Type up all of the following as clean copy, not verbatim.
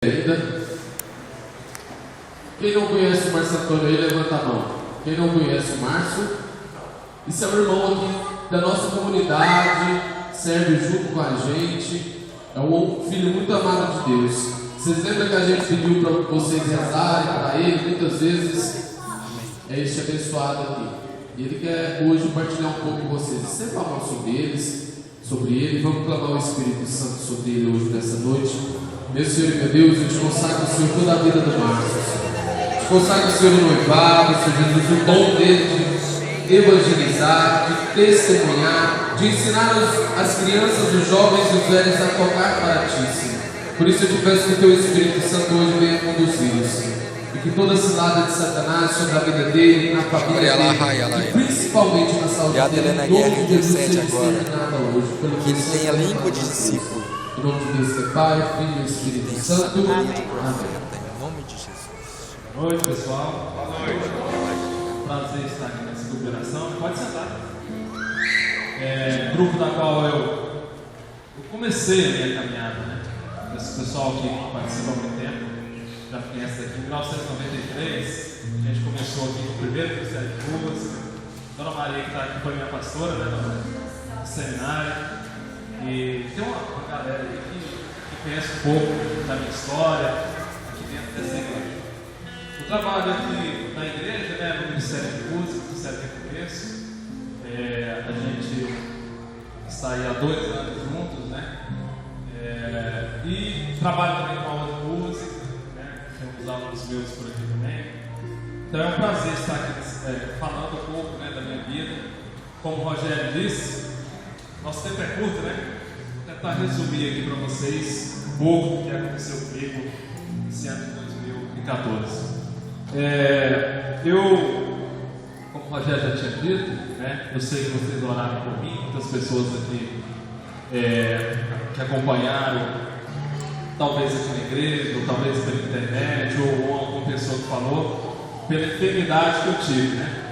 ainda. Quem não conhece o Márcio Antônio aí, levanta a mão. Quem não conhece o Márcio, isso é um irmão aqui da nossa comunidade, serve junto com a gente, é um filho muito amado de Deus. Vocês lembram que a gente pediu para vocês rezarem para ele muitas vezes? É este abençoado aqui. E ele quer hoje partilhar um pouco com vocês. Você falar sobre ele, vamos clamar o Espírito Santo sobre ele hoje nessa noite. Meu Senhor e meu Deus, eu te consagro, Senhor, toda a vida do Márcio. Te consagro, Senhor, o noivado, Senhor Jesus, o dom dele de evangelizar, de testemunhar, de ensinar as crianças, os jovens e os velhos a tocar para ti, Senhor. Por isso eu te peço que o teu Espírito Santo hoje venha conduzi-lo, Senhor. E que toda cilada de Satanás sobre a vida dele, na família dele, e principalmente na saúde dele, em nome de Jesus, seja exterminada hoje. Que ele tenha língua de discípulo. Em nome de Deus, que é Pai, Filho e Espírito Santo. Amém. Em nome de Jesus. Boa noite, pessoal. Boa noite. Prazer estar aqui nessa cooperação. Pode sentar. Grupo da qual eu comecei a minha caminhada, né? Esse pessoal que participa há muito tempo já conhece aqui. Em 1993, a gente começou aqui com o primeiro Ministério de Música. Dona Maria, que está aqui, foi minha pastora, né? No seminário. E tem uma galera aí que conhece um pouco da minha história aqui dentro dessa igreja. O trabalho aqui na igreja, né, no Ministério de Música, Ministério de Começo, a gente está aí há 2 anos juntos, né? E trabalho também com aula de música, né? Tem uns alunos meus por aqui também. Então é um prazer estar aqui falando um pouco, né, da minha vida. Como o Rogério disse, nosso tempo é curto, né? Vou tentar resumir aqui para vocês um pouco do que aconteceu comigo esse ano de 2014. Como o Rogério já tinha dito, né? Eu sei que vocês oraram por mim, muitas pessoas aqui que acompanharam, talvez aqui na igreja, ou talvez pela internet, ou alguma pessoa que falou, pela enfermidade que eu tive, né?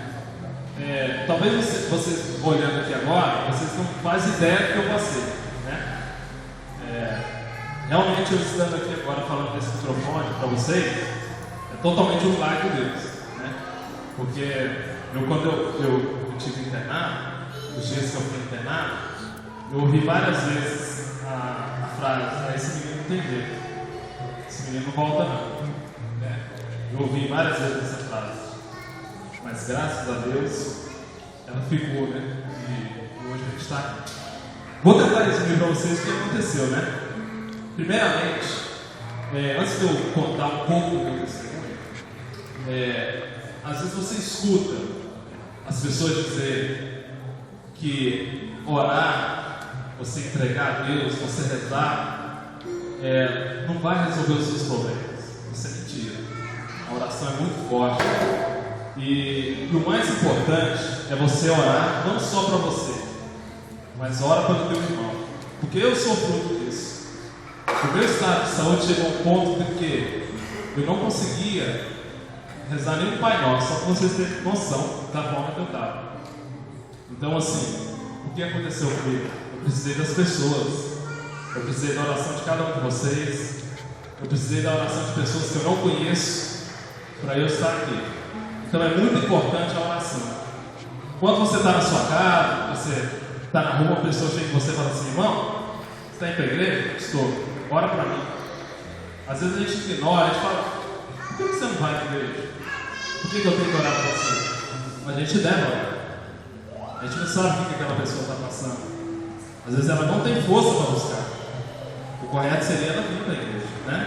Talvez vocês olhando aqui agora, vocês não fazem ideia do que eu passei, né? Realmente eu estando aqui agora falando desse microfone para vocês, é totalmente um milagre de Deus, né? Porque quando eu tive internado, os dias que eu fui internado, eu ouvi várias vezes a frase: esse menino não tem jeito, esse menino não volta não, né? Eu ouvi várias vezes essa frase. Mas graças a Deus ela ficou, né? E hoje a gente está aqui. Vou tentar resumir para vocês o que aconteceu, né? Primeiramente, antes de eu contar um pouco do meu testemunho, às vezes você escuta as pessoas dizerem que orar, você entregar a Deus, você rezar, não vai resolver os seus problemas. Isso é mentira. A oração é muito forte. E o mais importante é você orar não só para você, mas ora pelo teu irmão. Porque eu sou fruto disso. O meu estado de saúde chegou a um ponto de que eu não conseguia rezar nem o Pai Nosso, só para vocês terem noção da forma que eu estava. Então, assim, o que aconteceu comigo? Eu precisei das pessoas, eu precisei da oração de cada um de vocês, eu precisei da oração de pessoas que eu não conheço para eu estar aqui. Então é muito importante a oração. Quando você está na sua casa, você está na rua, uma pessoa chega em você e fala assim: irmão, você está indo para a igreja? Estou. Ora para mim. Às vezes a gente ignora, a gente fala: por que você não vai para a igreja? Por que eu tenho que orar para você? Mas a gente deve orar. A gente não sabe o que aquela pessoa está passando. Às vezes ela não tem força para buscar. O correto seria ela vir para a igreja, né?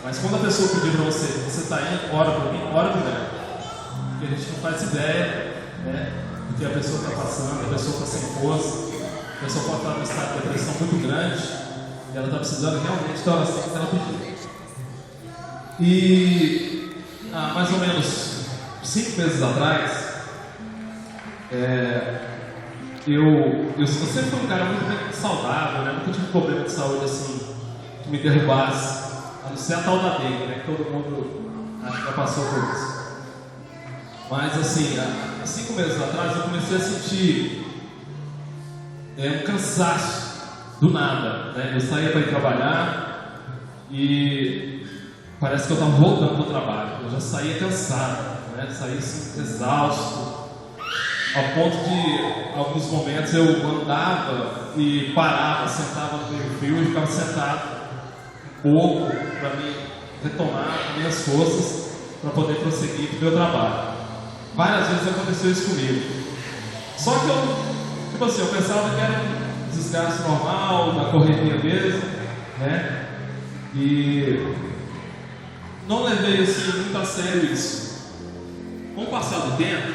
Mas quando a pessoa pedir para você: você está indo, ora por mim, ora por ela. Porque a gente não faz ideia, né, do que a pessoa está passando, a pessoa está sem força, a pessoa pode estar num estado de depressão muito grande e ela está precisando realmente da oração que ela pediu. E há mais ou menos 5 meses atrás, eu sempre fui um cara muito saudável, né? Nunca tive problema de saúde assim que me derrubasse, a não ser a tal da dengue, né? Que todo mundo acho que já passou por isso. Mas assim, há 5 meses atrás eu comecei a sentir um cansaço do nada, né? Eu saía para ir trabalhar e parece que eu estava voltando do trabalho. Eu já saía cansado, né? Saía assim, exausto, ao ponto de, em alguns momentos, eu andava e parava, sentava no meio-fio e ficava sentado um pouco para me retomar minhas forças para poder prosseguir para o meu trabalho. Várias vezes aconteceu isso comigo. Só que eu pensava que era um desgaste normal, da correria mesmo, né? E não levei assim muito a sério isso. Com o passar do tempo,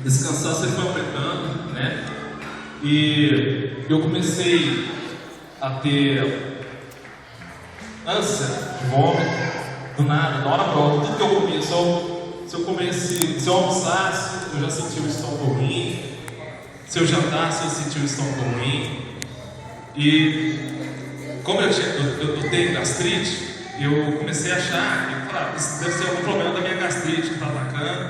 esse cansaço foi aumentando, né? E eu comecei a ter ânsia de vômito, do nada, na hora própria, tudo que eu comia, se eu almoçasse, eu já sentia o estômago ruim, se eu jantasse, eu sentia o estômago ruim. E como eu tenho gastrite, eu comecei a achar, isso deve ser algum problema da minha gastrite que está atacando,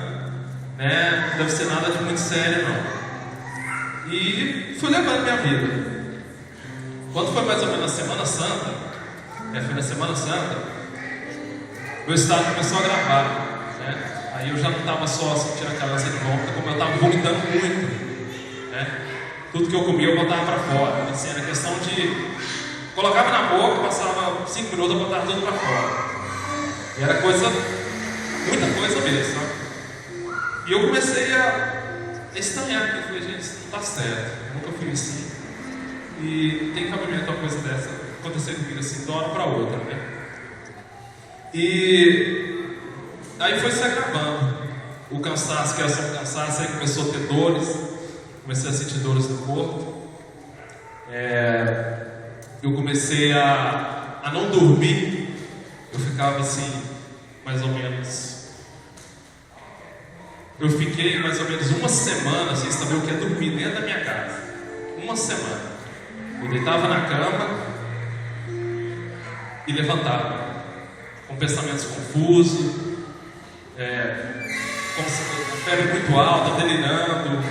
né? Não deve ser nada de muito sério, não. E fui levando minha vida. Quando foi mais ou menos na Semana Santa, foi na Semana Santa, meu estado começou a agravar, né? Aí eu já não estava só sentindo aquela ânsia de vômito, como eu estava vomitando muito, né? Tudo que eu comia eu botava para fora. Assim, era questão de... colocava na boca, passava 5 minutos, eu botava tudo para fora. E era muita coisa mesmo, né? E eu comecei a estranhar aquilo. Eu falei, gente, isso não está certo. Eu nunca fui assim. E tem cabimento uma coisa dessa acontecer comigo assim, de uma hora para outra, né? E aí foi se agravando. O cansaço, que era só um cansaço, aí começou a ter dores. Comecei a sentir dores no corpo. Eu comecei a não dormir. Eu ficava assim, mais ou menos. Eu fiquei mais ou menos uma semana sem saber o que é dormir dentro da minha casa. Uma semana. Eu deitava na cama e levantava, com pensamentos confusos, com febre muito alta, delirando,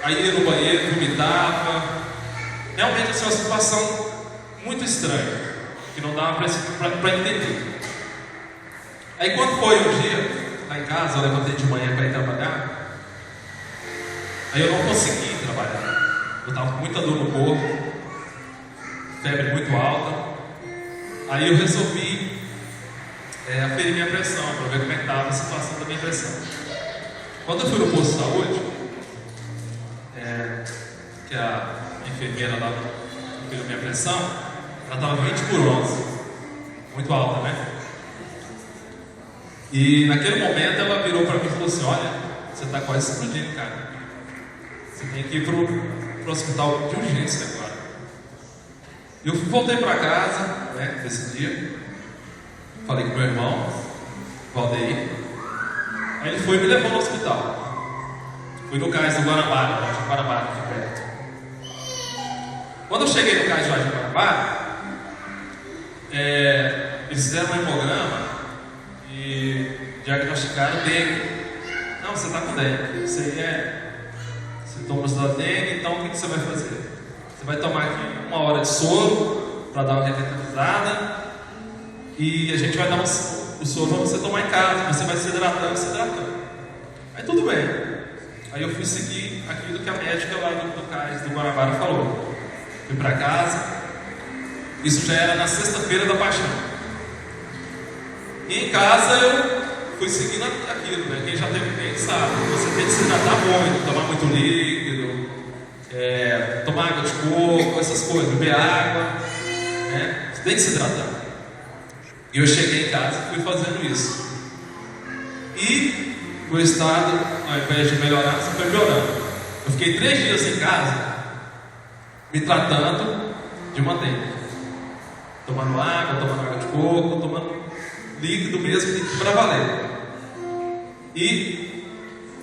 aí ia no banheiro, vomitava. Realmente assim, uma situação muito estranha, que não dava para entender. Aí quando foi um dia, lá em casa, eu levantei de manhã para ir trabalhar, aí eu não consegui trabalhar. Eu estava com muita dor no corpo, febre muito alta. Aí eu resolvi aferir minha pressão, para ver como é que estava a situação da minha pressão. Quando eu fui no posto de saúde, que a enfermeira lá fez a minha pressão, ela estava 20/11, muito alta, né? E naquele momento ela virou para mim e falou assim: olha, você está quase explodindo, cara. Você tem que ir para o hospital de urgência agora. Eu voltei para casa, né, nesse dia. Falei com meu irmão, Valdeir. Aí ele foi e me levou no hospital. Fui no cais do Guanabara, de Guanabara, aqui perto. Quando eu cheguei no cais de Guanabara, eles fizeram um hemograma e diagnosticaram dengue. Não, você está com dengue. Isso aí é sintomas da dengue, então o que você vai fazer? Você vai tomar aqui 1 hora de soro para dar uma revitalizada e a gente vai dar o soro para você tomar em casa. Você vai se hidratando. Aí tudo bem. Aí eu fui seguir aquilo que a médica lá do cais do Guanabara falou. Fui para casa. Isso já era na sexta-feira da Paixão. E em casa eu fui seguindo aquilo, né? Quem já teve dengue sabe. Você tem que se hidratar muito, tomar muito líquido, tomar água de coco, essas coisas, beber água, né? Você tem que se hidratar. E eu cheguei em casa e fui fazendo isso. E o estado, ao invés de melhorar, só foi piorando. Eu fiquei 3 dias em casa, me tratando de uma dengue. Tomando água de coco, tomando líquido mesmo para valer. E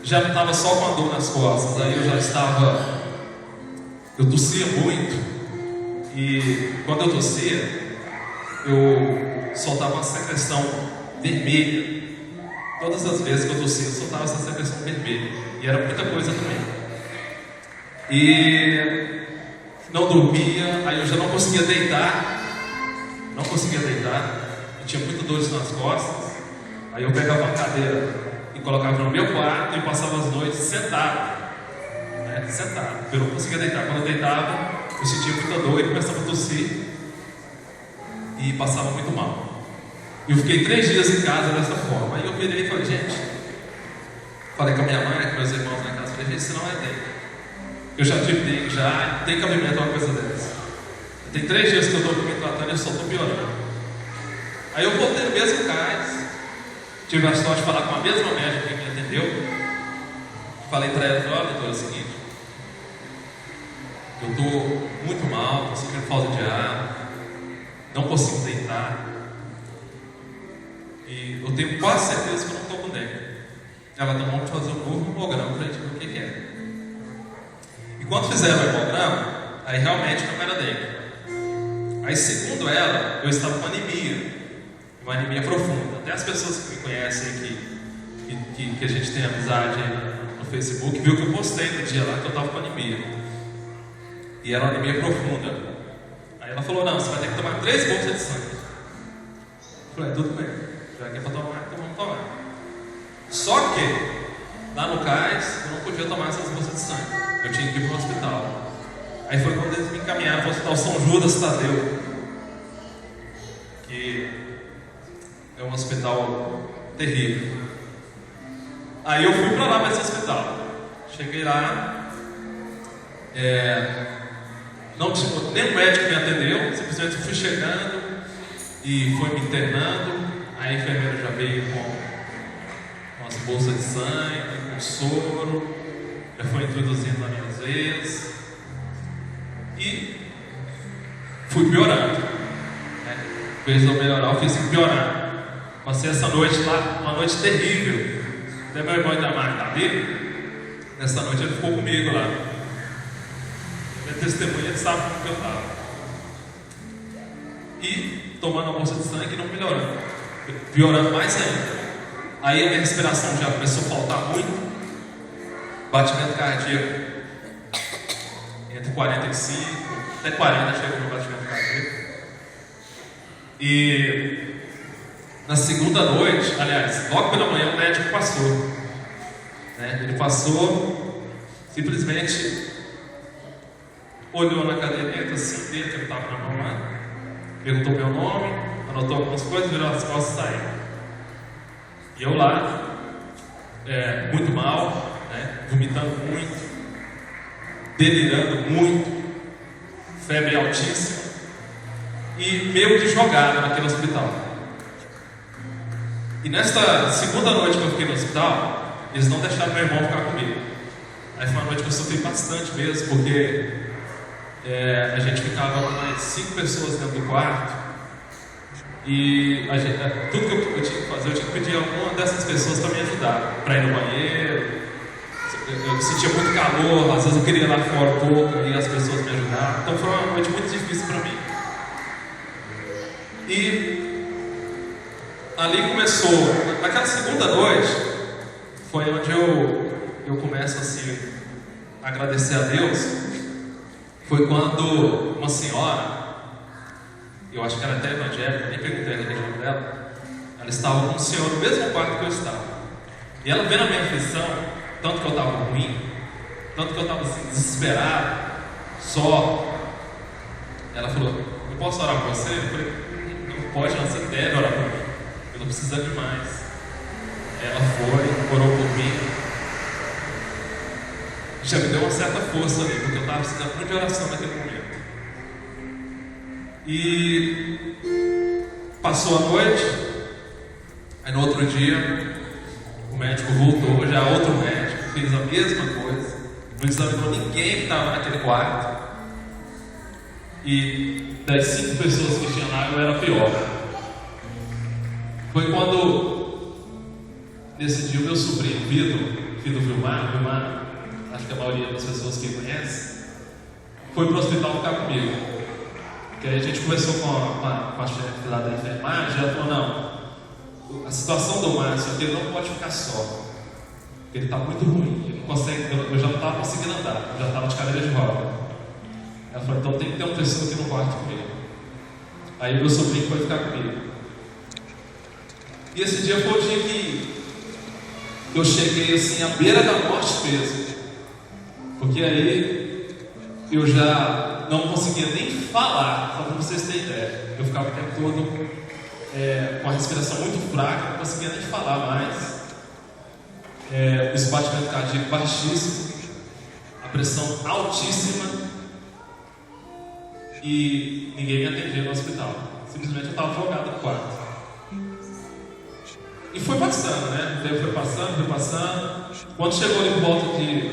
já não estava só com a dor nas costas, aí eu tossia muito. E quando eu tossia, eu soltava uma secreção vermelha. Todas as vezes que eu tossia, eu soltava essa secreção vermelha. E era muita coisa também. E não dormia, aí eu já não conseguia deitar. não conseguia deitar, eu tinha muita dor nas costas. Aí eu pegava uma cadeira e colocava no meu quarto e passava as noites sentado, né? Sentado, eu não conseguia deitar. Quando eu deitava, eu sentia muita dor e começava a tossir e passava muito mal. E eu fiquei 3 dias em casa dessa forma. Aí eu virei e falei, gente, falei com a minha mãe, com meus irmãos na casa, falei, gente, isso não é dengue. Eu já tive dengue, já tem cabimento uma coisa dessa. Tem 3 dias que eu estou me tratando e eu só estou piorando. Aí eu voltei no mesmo cais, tive a sorte de falar com a mesma médica que me atendeu. Falei para ela, olha, doutora, é o seguinte, eu estou muito mal, estou sentindo falta de ar, não consigo deitar. E eu tenho quase certeza que eu não estou com dengue. Ela então vamos fazer um novo hemograma para a gente ver o que é. E quando fizeram o hemograma, aí realmente não era dengue. Aí segundo ela, eu estava com anemia, uma anemia profunda. Até as pessoas que me conhecem, que a gente tem amizade no Facebook, viu que eu postei no dia lá que eu estava com anemia. E era uma anemia profunda. Aí ela falou, não, você vai ter que tomar 3 bolsas de sangue. Eu falei, tudo bem, já que é para tomar, então vamos tomar. Só que, lá no CAIS, eu não podia tomar essas bolsas de sangue. Eu tinha que ir para o hospital. Aí foi quando eles me encaminharam para o Hospital São Judas Tadeu, que é um hospital terrível. Aí eu fui para lá, para esse hospital. Cheguei lá, não tinha, nem o médico me atendeu, simplesmente fui chegando e foi me internando. Aí a enfermeira já veio com as bolsas de sangue, com soro, já foi introduzindo nas minhas veias. E fui piorando, né? Em vez de eu melhorar, eu fiz piorar. Passei essa noite lá, uma noite terrível. Até meu irmão Itamar está ali. Nessa noite ele ficou comigo lá. Minha testemunha, ele sabe como que eu estava. E tomando a bolsa de sangue e não melhorando, piorando mais ainda. Aí a minha respiração já começou a faltar muito. Batimento cardíaco entre 45 até 40 chega o meu batimento cardíaco. E na segunda noite, aliás, logo pela manhã o médico passou, né? Ele passou, simplesmente olhou na caderneta assim, dele que ele estava na mão lá, perguntou meu nome, anotou algumas coisas, virou as costas e saiu. E eu lá, muito mal, né? Vomitando muito, delirando muito, febre altíssima e meio que jogado naquele hospital. E nesta segunda noite que eu fiquei no hospital, eles não deixaram meu irmão ficar comigo. Aí foi uma noite que eu sofri bastante mesmo, porque a gente ficava com mais 5 pessoas dentro do quarto e tudo que eu tinha que fazer, eu tinha que pedir a alguma dessas pessoas para me ajudar, para ir no banheiro. Eu sentia muito calor, às vezes eu queria ir lá fora um pouco e as pessoas me ajudaram. Então foi uma noite muito difícil para mim. E ali começou, naquela segunda noite, foi onde eu começo assim a agradecer a Deus. Foi quando uma senhora, eu acho que era até evangélica, nem perguntei a religião dela, ela estava com um senhor no mesmo quarto que eu estava. E ela vendo a minha aflição, tanto que eu estava ruim, tanto que eu estava assim, desesperado, só. Ela falou, eu posso orar por você? Eu falei, não pode, não, você deve orar por mim. Eu não preciso de mais. Ela foi, orou por mim. Já me deu uma certa força ali, porque eu estava precisando muito de oração naquele momento. E passou a noite, aí no outro dia, o médico voltou, já outro médico, fez a mesma coisa, não examinou ninguém que estava naquele quarto. E das 5 pessoas que tinham lá, eu era pior. Foi quando, nesse dia, o meu sobrinho, Vitor, filho do Vilmar, acho que a maioria das pessoas que conhecem, foi para o hospital ficar comigo. Porque aí a gente conversou com a chefe lá da enfermagem, ela falou, não, a situação do Márcio aqui, ele não pode ficar só, porque ele está muito ruim, ele não consegue, eu já não estava conseguindo andar, eu já estava de cadeira de roda. Ela falou, então tem que ter uma pessoa aqui no quarto comigo. Aí meu sobrinho foi ficar comigo. E esse dia foi o dia que eu cheguei assim à beira da morte mesmo. Porque aí eu já não conseguia nem falar, só para vocês terem ideia. Eu ficava o tempo todo com a respiração muito fraca, não conseguia nem falar mais. O batimento cardíaco baixíssimo, a pressão altíssima, e ninguém me atendia no hospital. Simplesmente eu estava jogado no quarto. E foi passando, né? O tempo foi passando. Quando chegou ali por volta de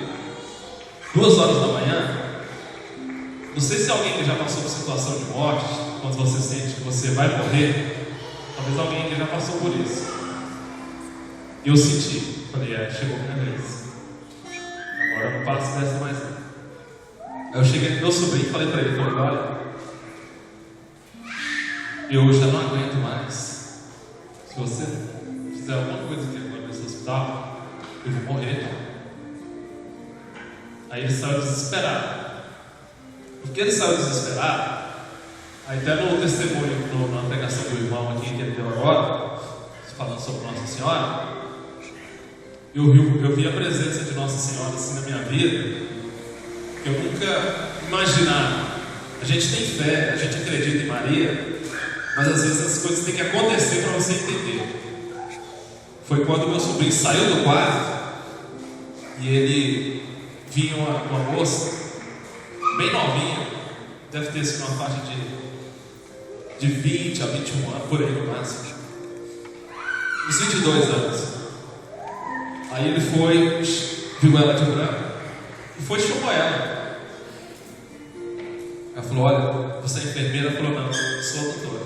2 horas da manhã, não sei se alguém que já passou por situação de morte, quando você sente que você vai morrer, talvez alguém que já passou por isso. E eu senti, falei, chegou a minha vez. Agora eu não passo dessa mais não. Aí eu cheguei no meu sobrinho e falei para ele, olha, eu já não aguento mais. Se você fizer alguma coisa aqui agora nesse hospital, eu vou morrer. Aí ele saiu desesperado. Porque ele saiu desesperado, aí até no testemunho, na pregação do irmão aqui que ele deu agora, falando sobre Nossa Senhora, eu vi a presença de Nossa Senhora assim na minha vida, que eu nunca imaginava. A gente tem fé, a gente acredita em Maria, mas às vezes as coisas têm que acontecer para você entender. Foi quando meu sobrinho saiu do quarto e ele vinha uma moça bem novinha, deve ter sido uma faixa de 20 a 21 anos, por aí no máximo, uns 22 anos. Aí ele foi, viu ela de branco e foi chamou ela. Ela falou, olha, você é enfermeira? Ela falou, não, eu sou doutora.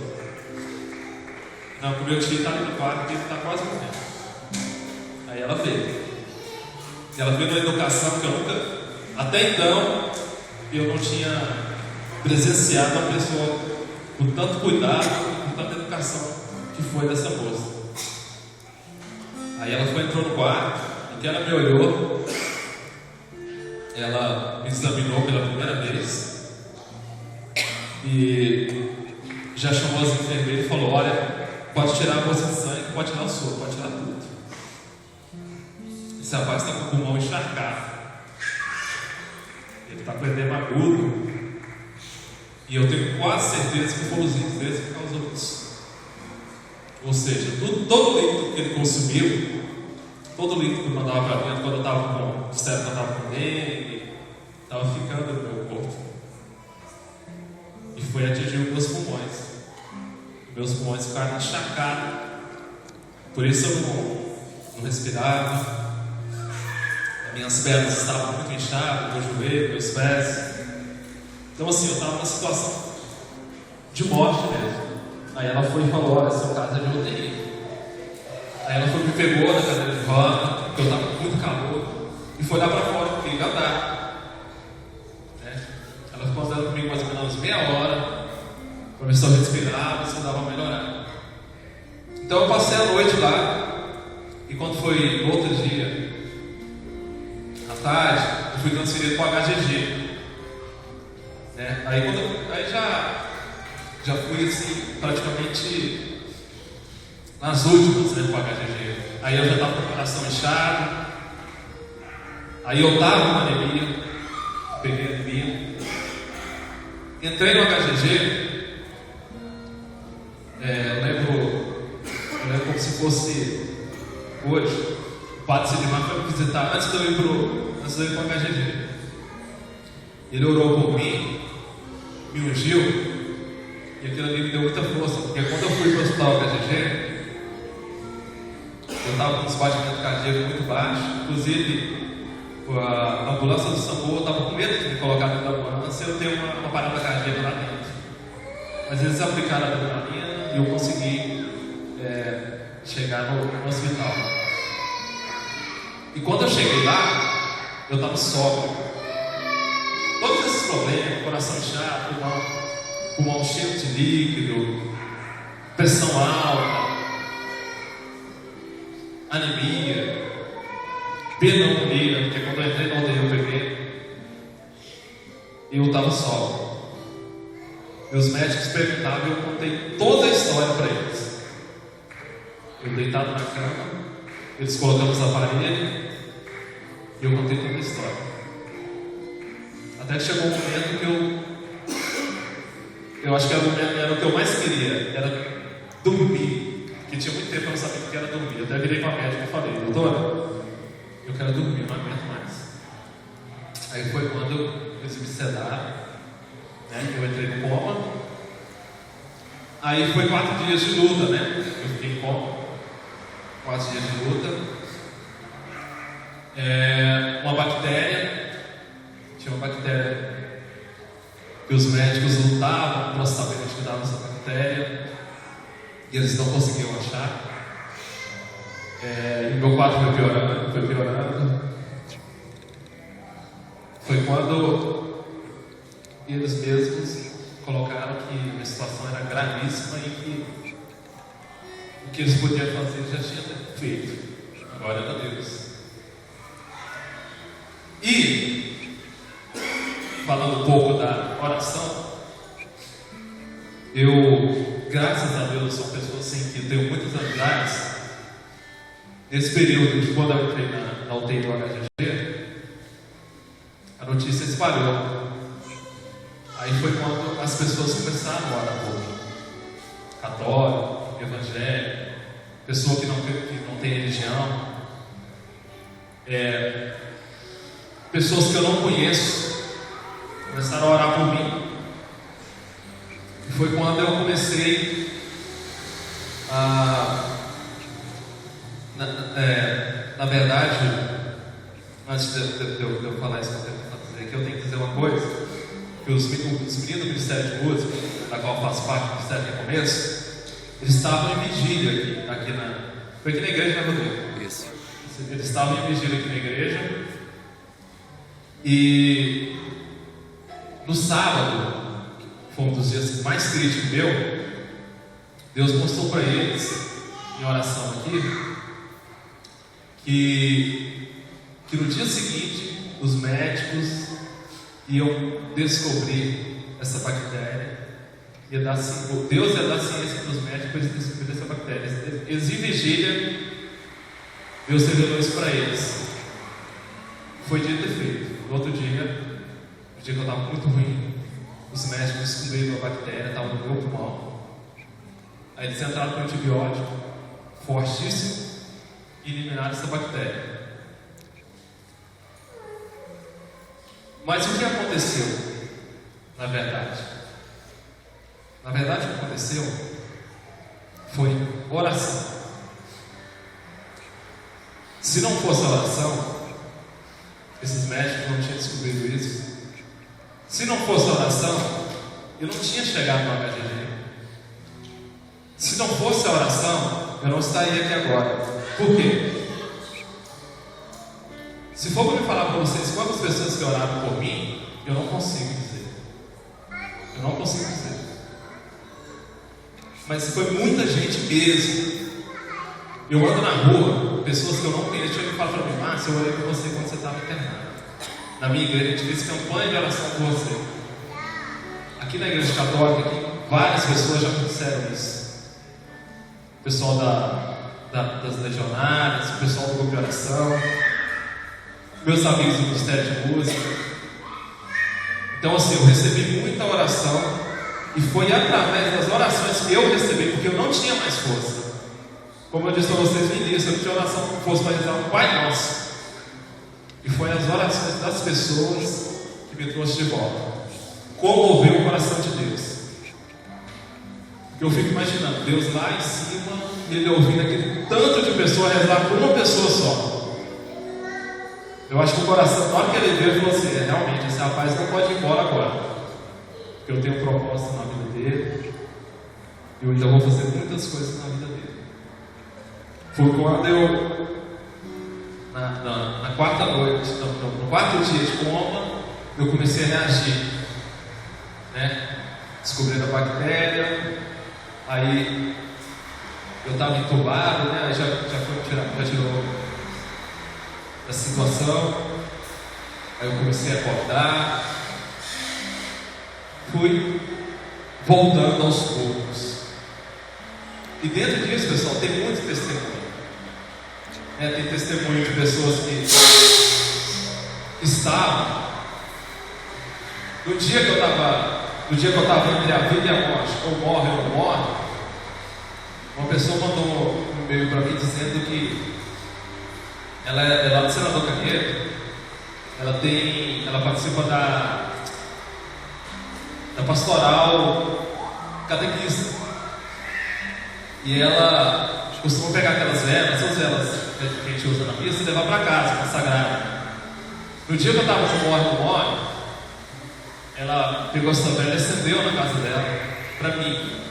Não, porque meu tio está ali no quarto, ele está quase morrendo. Aí ela veio. E ela veio numa educação que eu nunca, até então, eu não tinha presenciado uma pessoa com tanto cuidado e com tanta educação que foi dessa moça. Aí ela entrou no quarto, e que ela me olhou, ela me examinou pela primeira vez e já chamou as enfermeiras e falou, olha, pode tirar a bolsa de sangue, pode tirar o soro, pode tirar tudo. Esse rapaz está com o pulmão encharcado. Ele está com edema agudo. E eu tenho quase certeza que foi os rins dele que causou isso. Ou seja, todo líquido que ele consumiu, todo líquido que eu mandava para dentro, quando eu estava com o cérebro, eu estava com dengue, estava ficando no meu corpo. E foi atingir os meus pulmões. Meus pulmões ficaram encharcados. Por isso eu não respirava. Minhas pernas estavam muito inchadas, meu joelho, meus pés. Então assim, eu estava numa situação de morte mesmo. Aí ela foi e falou, olha, seu caso é de UTI. Aí ela foi, me pegou na cadeira de roda, porque eu estava com muito calor, e foi lá para fora, porque ia andar. Ela ficou andando comigo mais ou menos meia hora, para ver se eu respirava, se eu dava uma melhorada. Então eu passei a noite lá, e quando foi no outro dia, à tarde, eu fui transferido para o HGG. Aí já fui assim, praticamente nas últimas, para o HGG. Aí eu já estava com o coração inchado, aí eu estava com anemia, peguei anemia, entrei no HGG. Eu lembro como se fosse hoje. O padre Sidimar foi me visitar antes de eu ir para o HGG. Ele orou por mim, me ungiu, e aquilo ali me deu muita força, porque quando eu fui para o hospital HGG, eu estava com um batimento cardíaco muito baixo. Inclusive, a ambulância do SAMU estava com medo de me colocar dentro da ambulância e eu ter uma parada cardíaca lá dentro. Mas eles aplicaram a adrenalina e eu consegui chegar no hospital. E quando eu cheguei lá, eu estava sóbrio. Todos esses problemas, coração inchado, pulmão cheio de líquido, pressão alta, anemia, pneumonia, porque quando eu entrei na UTI eu peguei, eu estava sóbrio. Meus médicos perguntavam e eu contei toda a história para eles. Eu deitado na cama, eles colocando os aparelhos e eu contei toda a história. Até que chegou um momento que eu acho que era o que eu mais queria, era dormir. Porque tinha muito tempo que eu não sabia o que era dormir. Eu até virei para a médica e falei: doutora, eu quero dormir, eu não aguento mais. Aí foi quando eles me sedaram, né? Eu entrei no coma. Aí foi 4 dias de luta, né? Eu fiquei em coma, 4 dias de luta. Uma bactéria, tinha uma bactéria que os médicos lutavam para saber onde que dava essa bactéria e eles não conseguiam achar. E meu quadro foi piorando. Foi quando eles mesmos colocaram que a minha situação era gravíssima e que o que eles podiam fazer já tinha feito. Glória a Deus. E, falando um pouco da oração, eu, graças a Deus, sou uma pessoa assim que tenho muitas amizades. Nesse período de quando eu entrei na UTI do HGG, a notícia espalhou. Aí foi quando as pessoas começaram a orar por mim. Católico, evangélico, pessoa que não tem religião, pessoas que eu não conheço começaram a orar por mim. E foi quando eu comecei a... Na verdade, antes de eu falar isso que eu tenho que fazer, que eu tenho que dizer uma coisa, que os meninos do Ministério de Música, da qual eu faço parte do Ministério de Começo, eles estavam em vigília aqui foi aqui na igreja, né, Rodrigo? Isso. Eles estavam em vigília aqui na igreja, e no sábado, que foi um dos dias mais críticos meu, Deus mostrou para eles, em oração aqui, que no dia seguinte os médicos iam descobrir essa bactéria, Deus ia dar ciência para os médicos para eles descobrirem essa bactéria. Eles em vigília, Deus revelou isso para eles. Foi dito e feito. No outro dia, no dia que eu estava muito ruim, os médicos descobriram a bactéria, estava no meu pulmão. Aí eles entraram com antibiótico fortíssimo e eliminaram essa bactéria. Mas o que aconteceu? Na verdade, o que aconteceu foi oração. Se não fosse a oração, esses médicos não tinham descobrido isso. Se não fosse a oração, eu não tinha chegado no HGG. Se não fosse a oração, eu não estaria aqui agora. Por quê? Se for para me falar para vocês quantas pessoas que oraram por mim, eu não consigo dizer. Mas foi muita gente mesmo. Eu ando na rua, pessoas que eu não conheço, chegam e falam para mim: Márcio, eu orei por você quando você estava internado. Na minha igreja, a gente fez campanha de oração por você. Aqui na igreja católica, várias pessoas já me disseram isso. O pessoal das legionárias, o pessoal do grupo de oração, meus amigos do Ministério de Música. Então assim, eu recebi muita oração, e foi através das orações que eu recebi, porque eu não tinha mais força. Como eu disse para vocês no início, eu não tinha oração com força para rezar um Pai Nosso. E foi as orações das pessoas que me trouxe de volta. Comoveu o coração de Deus. Porque eu fico imaginando Deus lá em cima e Ele ouvindo aquele tanto de pessoas rezar por uma pessoa só. Eu acho que o coração, na hora que ele veio, ele falou assim: realmente, esse rapaz não pode ir embora agora, porque eu tenho um propósito na vida dele, e eu ainda vou fazer muitas coisas na vida dele. Foi quando eu, na quarta noite, no quarto dia de coma, eu comecei a reagir, né? Descobrindo a bactéria, aí eu estava entubado, né? Aí já tirou a situação. Aí eu comecei a acordar, fui voltando aos poucos. E dentro disso, pessoal, tem muitos testemunhos. Tem testemunho de pessoas que estavam. No dia que eu estava entre a vida e a morte, ou morre ou não morre, uma pessoa mandou um e-mail para mim dizendo que ela é lá do Senador Canedo. Ela participa da pastoral catequista. E ela costuma pegar aquelas velas, todas elas que a gente usa na missa, e levar para casa, para sagrada. No dia que eu estava no morre, ela pegou essa vela e acendeu na casa dela, para mim.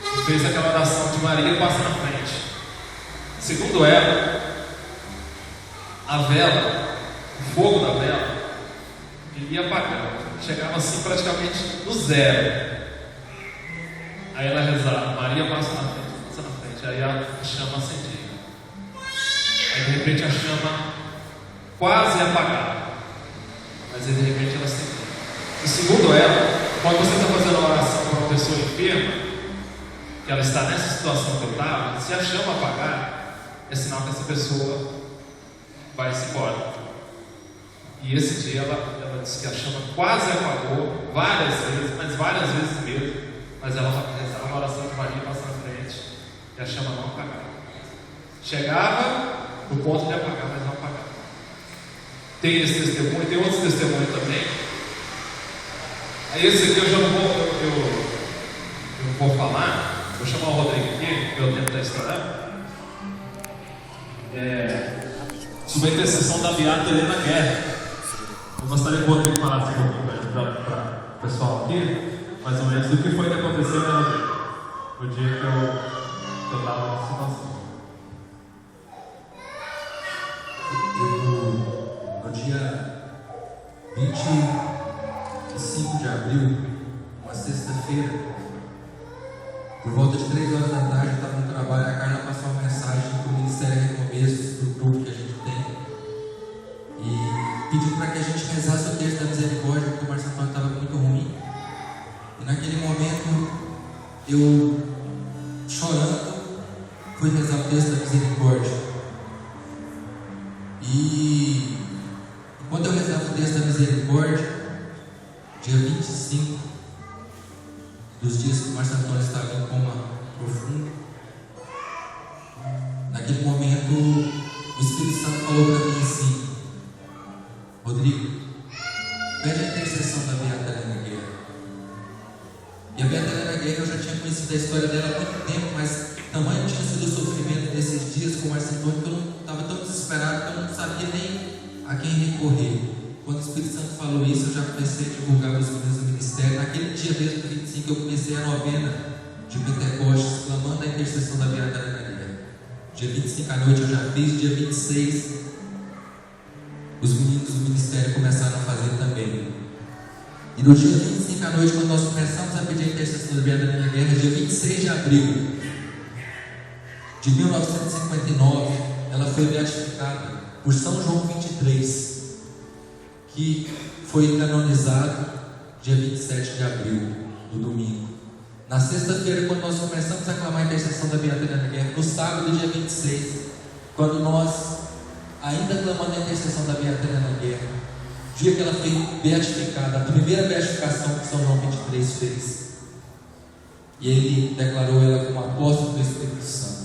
E fez aquela oração de Maria passa na frente. Segundo ela, a vela, o fogo da vela, ele ia apagando, chegava assim praticamente no zero. Aí ela rezava, Maria passa na frente, aí a chama acendia. Aí de repente a chama quase apagava, mas aí de repente ela acendia. E segundo ela, quando você está fazendo uma oração para uma pessoa enferma, que ela está nessa situação que eu estava, se a chama apagar, é sinal que essa pessoa vai se embora. E esse dia ela disse que a chama quase apagou várias vezes, mas várias vezes mesmo. Mas ela rezava uma oração de Maria passa na frente e a chama não apagava. Chegava no ponto de apagar, mas não apagava. Tem esse testemunho, tem outros testemunhos também. Aí esse aqui eu já não vou falar. Vou chamar o Rodrigo aqui, pelo tempo da história. Sobre a intercessão da Beata Helena Guerra. Eu gostaria que o Rodrigo falasse um pouquinho para o pessoal aqui, mais ou menos, do que foi que aconteceu, né, Rodrigo? No dia que eu estava nessa situação. No dia 25 de abril, uma sexta-feira, por volta de 3 horas da tarde, eu estava no trabalho, a Carla passou uma mensagem para o Ministério Recomeços, para o grupo que a gente tem, e pediu para que a gente rezasse o texto da misericórdia, porque o Marcelo Antônio estava muito ruim. E naquele momento, eu, chorando, fui rezar o texto da misericórdia. E quando eu rezava o texto da misericórdia, dia 25 dos dias que o Marcelo Antônio estava em coma profundo, naquele momento o Espírito Santo falou para mim assim: Rodrigo, pede a intercessão da Beata Helena Guerra. E a Beata Helena Guerra, eu já tinha conhecido a história dela há muito tempo, mas tamanho tinha sido o sofrimento desses dias com o Marcelo Antônio que eu não estava tão desesperado que eu não sabia nem a quem recorrer. Quando o Espírito Santo falou isso, eu já comecei a divulgar os meninos do ministério. Naquele dia mesmo, 25, eu comecei a novena de Pentecostes, clamando a intercessão da Beata Helena Guerra. Dia 25 à noite eu já fiz, dia 26 os meninos do ministério começaram a fazer também. E no dia 25 à noite, quando nós começamos a pedir a intercessão da Beata Helena Guerra, dia 26 de abril de 1959, ela foi beatificada por São João 23, que foi canonizado dia 27 de abril, no domingo. Na sexta-feira, quando nós começamos a clamar a intercessão da Beata Helena Guerra, no sábado, dia 26, quando nós, ainda clamando a intercessão da Beata Helena Guerra, dia que ela foi beatificada, a primeira beatificação que São João 23 fez, e ele declarou ela como apóstolo do Espírito Santo.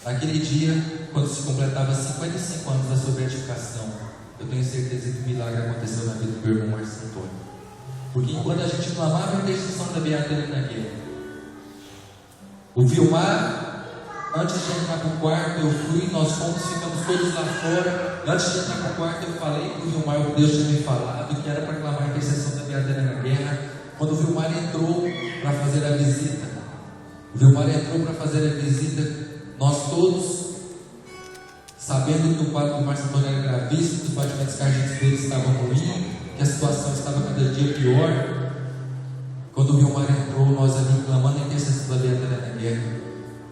Naquele dia, quando se completava 55 anos da sua beatificação, eu tenho certeza que o milagre aconteceu na vida do meu irmão Marcelo Antônio. Porque enquanto a gente clamava a intercessão da Beata Helena Guerra, o Vilmar, antes de entrar para o quarto, eu fui, nós ficamos todos lá fora. Antes de entrar para o quarto, eu falei para o Vilmar o que Deus tinha me falado, que era para clamar a intercessão da Beata Helena Guerra. Quando o Vilmar entrou para fazer a visita, nós todos, sabendo que o quadro do Marcelo Antônio era gravíssimo, que os batimentos cardíacos dele estavam ruins, que a situação estava cada dia pior, quando o Vilmar entrou, nós ali clamando a intercessão da Beata Helena Guerra,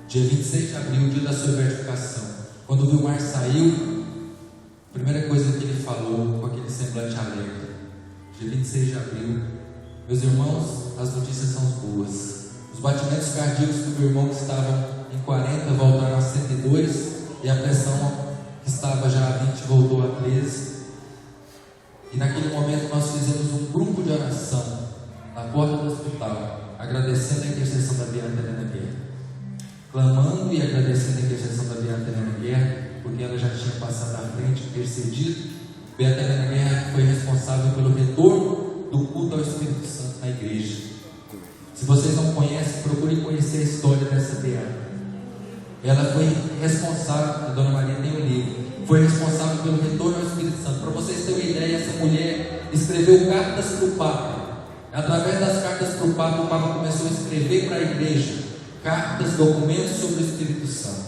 dia 26 de abril, dia da sua beatificação. Quando o Vilmar saiu, a primeira coisa que ele falou, com aquele semblante alegre, dia 26 de abril, meus irmãos, as notícias são boas. Os batimentos cardíacos do meu irmão que estavam em 40 voltaram a 102 e a pressão que estava já a 20 voltou a 13. E naquele momento nós fizemos um grupo de oração na porta do hospital, agradecendo a intercessão da Beata Helena Guerra, clamando e agradecendo a intercessão da Beata Helena Guerra, porque ela já tinha passado à frente, intercedido. Beata Helena Guerra foi responsável pelo retorno do culto ao Espírito Santo na igreja. Se vocês não conhecem, procurem conhecer a história dessa beata. Ela foi responsável, a Dona Maria tem um livro, foi responsável pelo retorno ao Espírito Santo. Para vocês terem uma ideia, essa mulher escreveu cartas para o Papa. Através das cartas para o Papa começou a escrever para a igreja cartas, documentos sobre o Espírito Santo.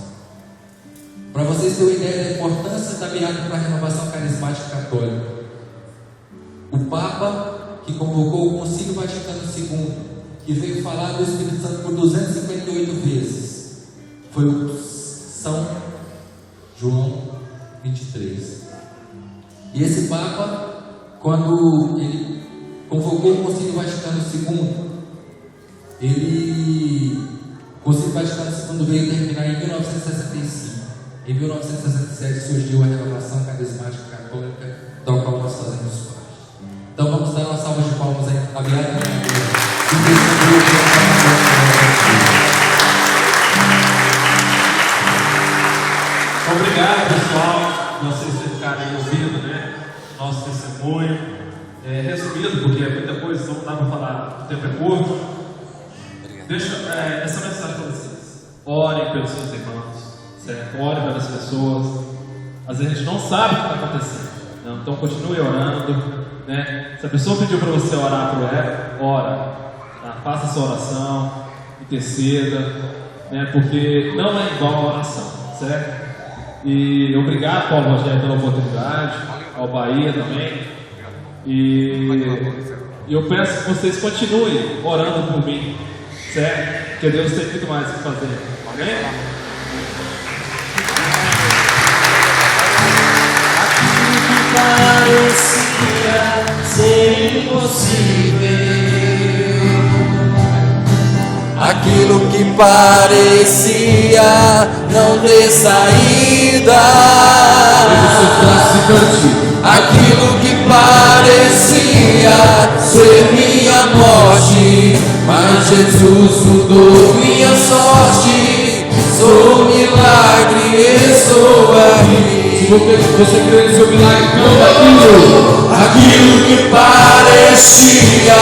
Para vocês terem uma ideia da importância da beata para a renovação carismática católica, o Papa que convocou o Concílio Vaticano II, que veio falar do Espírito Santo por 258 vezes, foi o São João 23. E esse Papa, quando ele convocou o Concílio Vaticano II, o Concílio Vaticano II veio terminar em 1965. Em 1967 surgiu a renovação carismática católica, da qual nós fazemos parte. Então vamos dar uma salva de palmas aí à Beata Helena Guerra. Obrigado, pessoal, vocês ficarem ouvindo, né, nosso testemunho. Resumido, porque é muita coisa, então não dá para falar, o tempo é curto. Deixa essa mensagem para vocês. Orem pelos seus irmãos, certo? Orem pelas pessoas. Às vezes a gente não sabe o que está acontecendo, né? Então continue orando, né? Se a pessoa pediu para você orar por ela, ora, tá? Faça essa oração, interceda, né? Porque não é igual a oração, certo? E obrigado, Paulo Rogério, pela oportunidade, ao Bahia também. E eu peço que vocês continuem orando por mim, certo? Porque Deus tem muito mais o que fazer. Amém? Aquilo que parecia não ter saída, aquilo que parecia ser minha morte, mas Jesus mudou minha sorte. Sou milagre e sou aqui. Se você crê no seu milagre, canta aquilo que parecia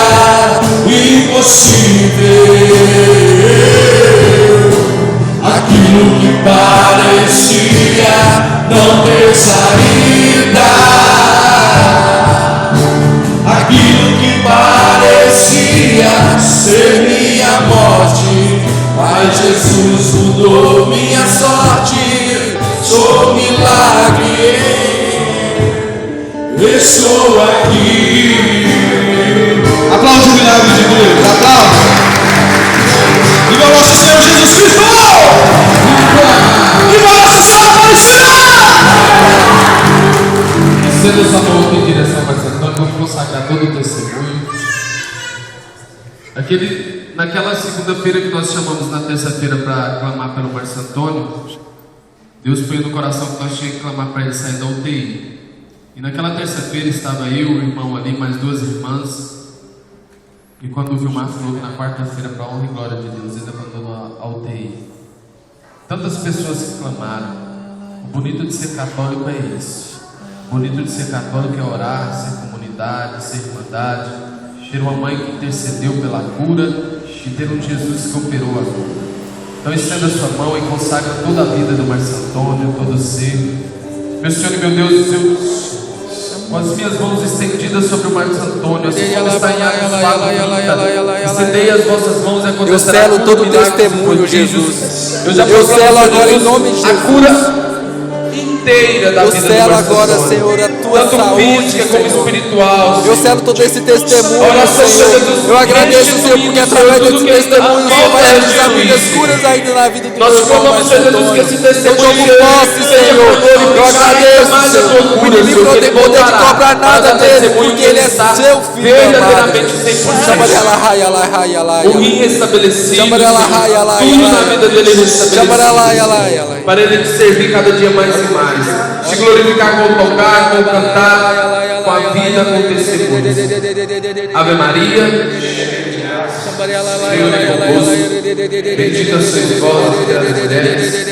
impossível, aquilo que parecia não ter saída, aquilo que parecia ser minha morte, mas Jesus mudou minha sorte. Sou milagre, eu sou aqui. Aplaude o milagre de Deus, aplaude. Viva o nosso Senhor Jesus Cristo! Viva nossa salvação! Sendo essa volta em direção a Marcelo Antônio, vamos consagrar todo o testemunho. Naquela segunda-feira que nós chamamos na terça-feira para clamar pelo Marcelo Antônio, Deus põe no coração que nós tínhamos que clamar para ele sair da UTI. E naquela terça-feira estava eu, o irmão ali, mais duas irmãs. E quando o Vilmar falou que na quarta-feira, para a honra e glória de Deus, ele abandonou a UTI. Tantas pessoas que clamaram. O bonito de ser católico é isso. O bonito de ser católico é orar, ser comunidade, ser irmandade, ter uma mãe que intercedeu pela cura e ter um Jesus que operou a cura. Então estenda a sua mão e consagra toda a vida do Marcelo Antônio, todo o ser. Meu Senhor e meu Deus, com as minhas mãos estendidas sobre o Marcos Antônio, assim como está em Atos 4:30, estendei as vossas mãos e acontecerá. Eu selo todo o testemunho, Jesus. Eu já selo agora em nome de Jesus. A cura inteira da Eu vida selo do agora, Marcelo, Senhor, a tua tanto saúde, física como Senhor. espiritual. Eu selo todo esse testemunho, Oração, Senhor. Jesus, Eu agradeço, neste Senhor, porque domingo, através Senhor, desse tudo que testemunho o Senhor vai através realizar de muitas Luiz, curas ainda na vida do Nós meu irmão clamamos, Senhor Jesus, que esse testemunho Eu tomo posse, Senhor. Eu agradeço, Senhor. O inimigo não tem poder de cobrar nada dele, porque ele é seu filho verdadeiramente amado. o rim restabelecido, Chama ela, Senhor. Tudo na vida dele restabelecido, para ele te servir cada dia mais e mais, te glorificar com o tocar, com o cantar, com a vida, com o testemunho. Ave Maria, Senhor é convosco, bendita sois vós entre as mulheres,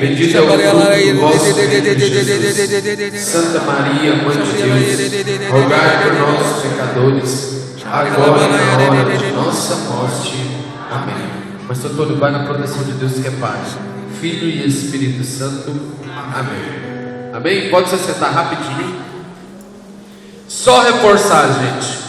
bendito é o fruto do vosso ventre, Jesus. Santa Maria, Mãe de Deus, rogai por nós, pecadores, agora e na hora de nossa morte. Amém. Mas Antônio, vai na proteção de Deus que é Pai, Filho e Espírito Santo. Amém. Amém? Pode se sentar rapidinho. Só reforçar, gente.